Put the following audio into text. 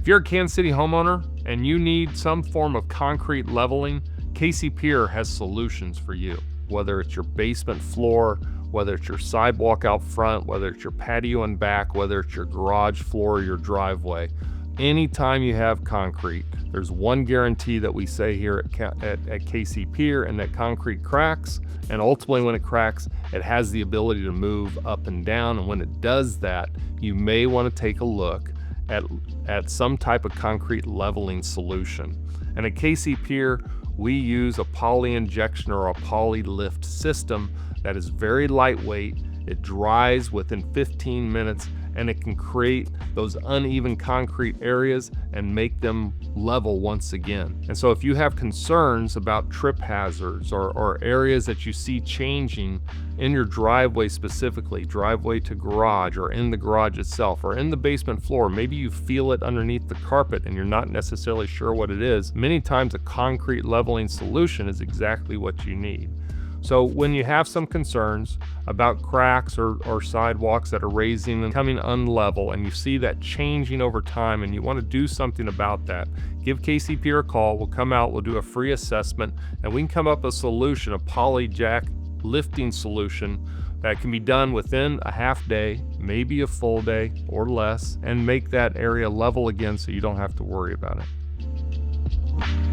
If you're a Kansas City homeowner and you need some form of concrete leveling, KC Pier has solutions for you. Whether it's your basement floor, whether it's your sidewalk out front, whether it's your patio and back, whether it's your garage floor or your driveway, anytime you have concrete, there's one guarantee that we say here at KC Pier, and that concrete cracks, and ultimately when it cracks, it has the ability to move up and down, and when it does that, you may want to take a look at some type of concrete leveling solution. And at KC Pier, we use a poly injection or a poly lift system that is very lightweight. It dries within 15 minutes, and it can create those uneven concrete areas and make them level once again. And so if you have concerns about trip hazards or areas that you see changing in your driveway, specifically driveway to garage, or in the garage itself, or in the basement floor, maybe you feel it underneath the carpet and you're not necessarily sure what it is, many times a concrete leveling solution is exactly what you need. So when you have some concerns about cracks or sidewalks that are raising and becoming unlevel, and you see that changing over time and you want to do something about that, give KC Pier a call. We'll come out, we'll do a free assessment, and we can come up with a solution, a poly jack lifting solution that can be done within a half day, maybe a full day or less, and make that area level again so you don't have to worry about it.